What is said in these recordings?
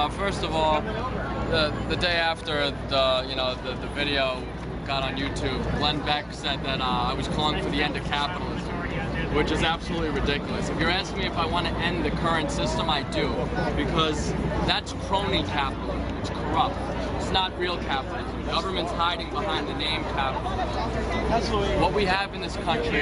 First of all, the day after the video got on YouTube, Glenn Beck said that I was calling for the end of capitalism, which is absolutely ridiculous. If you're asking me if I want to end the current system, I do, because that's crony capitalism. It's corrupt. It's not real capitalism. The government's hiding behind the name capitalism. What we have in this country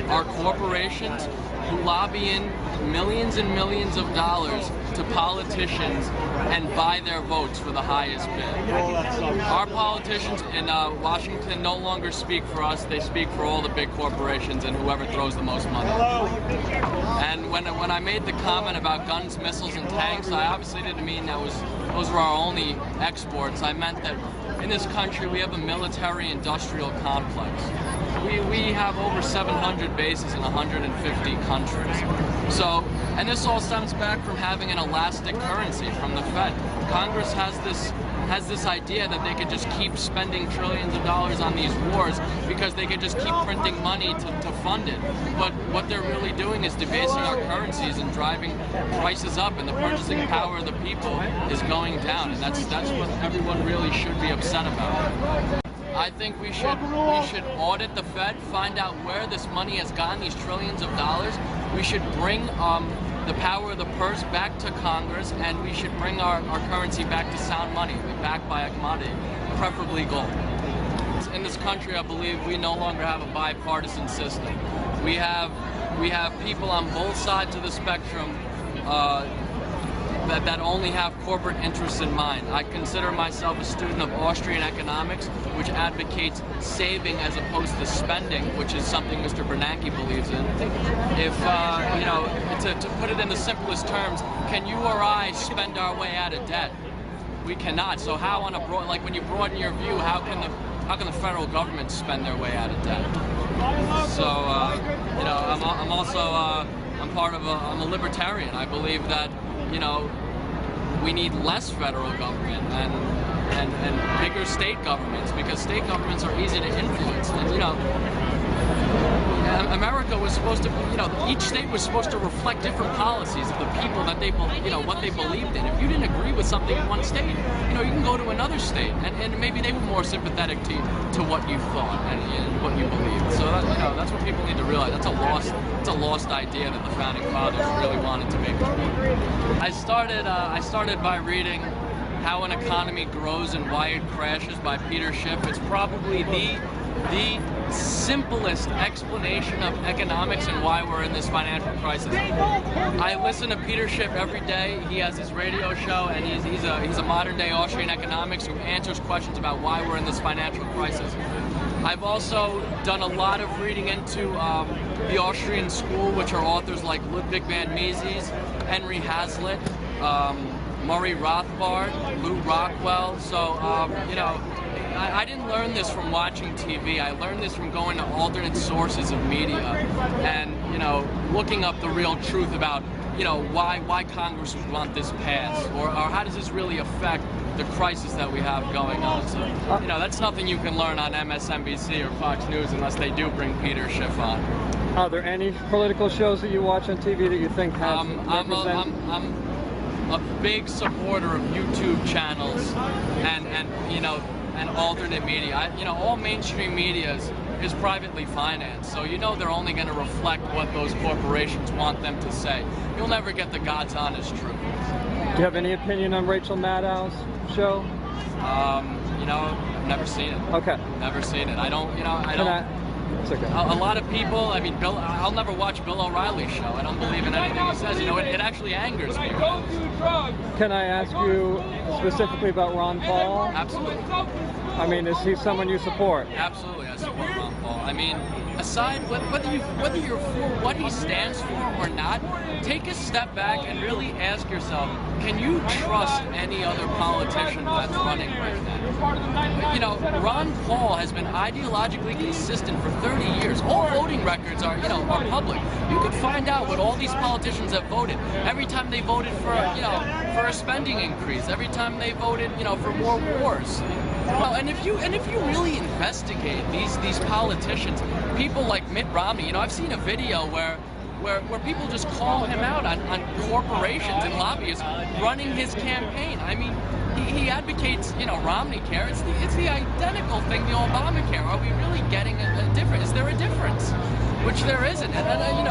are corporations who lobby in millions and millions of dollars to politicians and buy their votes for the highest bid. Our politicians in Washington no longer speak for us, they speak for all the big corporations and whoever throws the most money. And when I made the comment about guns, missiles, and tanks, I obviously didn't mean those were our only exports. I meant that in this country we have a military-industrial complex. We have over 700 bases in 150 countries. So, and this all stems back from having an elastic currency from the Fed. Congress has this idea that they could just keep spending trillions of dollars on these wars because they could just keep printing money to fund it. But what they're really doing is debasing our currencies and driving prices up, and the purchasing power of the people is going down, and that's what everyone really should be upset about. I think we should audit the Fed, find out where this money has gone, these trillions of dollars. We should bring the power of the purse back to Congress, and we should bring our currency back to sound money, backed by a commodity, preferably gold. In this country, I believe we no longer have a bipartisan system. We have people on both sides of the spectrum that only have corporate interests in mind. I consider myself a student of Austrian economics, which advocates saving as opposed to spending, which is something Mr. Bernanke believes in. If, to put it in the simplest terms, can you or I spend our way out of debt? We cannot. So how, on a broad, like when you broaden your view, how can the federal government spend their way out of debt? So, I'm also, I'm a libertarian. I believe that, we need less federal government and bigger state governments, because state governments are easy to influence. And America was supposed to, each state was supposed to reflect different policies of the people that they, what they believed in. If you didn't agree with something in one state, you can go to another state, and maybe they were more sympathetic to what you thought and what you believed. So that's what people need to realize. It's a lost idea that the founding fathers really wanted to make true. I started by reading How an Economy Grows and Why It Crashes by Peter Schiff. It's probably the simplest explanation of economics and why we're in this financial crisis. I listen to Peter Schiff every day. He has his radio show, and he's a modern-day Austrian economics who answers questions about why we're in this financial crisis. I've also done a lot of reading into the Austrian school, which are authors like Ludwig van Mises, Henry Hazlitt, Murray Rothbard, Lou Rockwell. So, I didn't learn this from watching TV. I learned this from going to alternate sources of media and, looking up the real truth about, why Congress would want this passed, or how does this really affect the crisis that we have going on. So, that's nothing you can learn on MSNBC or Fox News unless they do bring Peter Schiff on. Are there any political shows that you watch on TV that you think have I'm a big supporter of YouTube channels and alternate media. All mainstream media is privately financed, so they're only going to reflect what those corporations want them to say. You'll never get the God's honest truth. Do you have any opinion on Rachel Maddow's show? I've never seen it. Okay. Never seen it. I don't. It's okay. A lot of people, I'll never watch Bill O'Reilly's show. I don't believe in anything he says. It actually angers me. Can I ask you specifically about Ron Paul? Absolutely. Is he someone you support? Absolutely, I support Ron Paul. Aside whether you're for what he stands for or not, take a step back and really ask yourself, can you trust any other politician that's running right now? Ron Paul has been ideologically consistent for 30 years. All voting records are public. You could find out what all these politicians have voted. Every time they voted for a spending increase, every time they voted, for more wars. And if you really investigate these politicians, people like Mitt Romney, I've seen a video where where people just call him out on corporations and lobbyists running his campaign. I mean, he advocates, Romney care. It's the identical thing, the Obamacare. Are we really getting a difference? Is there a difference? Which there isn't. And then,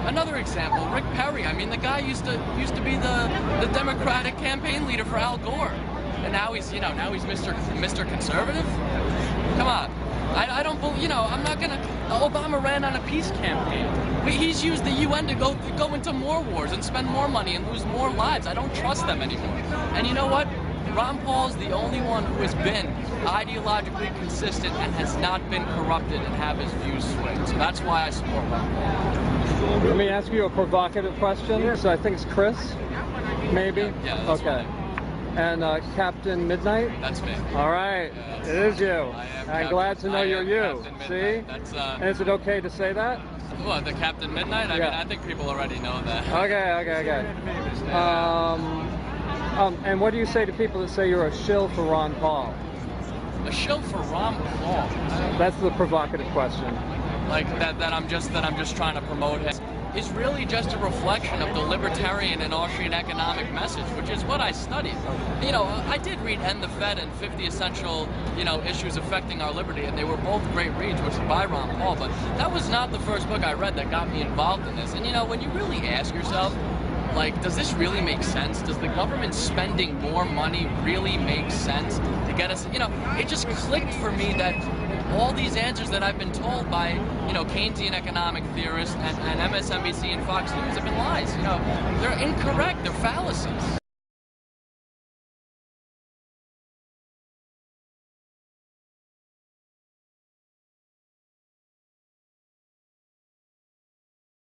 another example, Rick Perry. I mean, the guy used to be the Democratic campaign leader for Al Gore, and now he's Mr. Conservative. Come on. I don't believe, I'm not gonna. Obama ran on a peace campaign. He's used the UN to go into more wars and spend more money and lose more lives. I don't trust them anymore. And you know what? Ron Paul's the only one who has been ideologically consistent and has not been corrupted and have his views swayed. So that's why I support Ron Paul. Let me ask you a provocative question. So I think it's Chris, maybe? Yeah, that's okay. And Captain Midnight? That's me. All right. Yes. It is you. I'm glad to know you're you. See? That's, and is it okay to say that? What, the Captain Midnight? I mean, I think people already know that. Okay. And what do you say to people that say you're a shill for Ron Paul? A shill for Ron Paul? That's the provocative question. Like that I'm just trying to promote him. Is really just a reflection of the libertarian and Austrian economic message, which is what I studied. I did read End the Fed and 50 Essential, Issues Affecting Our Liberty, and they were both great reads, which is by Ron Paul, but that was not the first book I read that got me involved in this. And when you really ask yourself, like, does this really make sense? Does the government spending more money really make sense to get us, it just clicked for me that all these answers that I've been told by, Keynesian economic theorists and MSNBC and Fox News have been lies. They're incorrect. They're fallacies.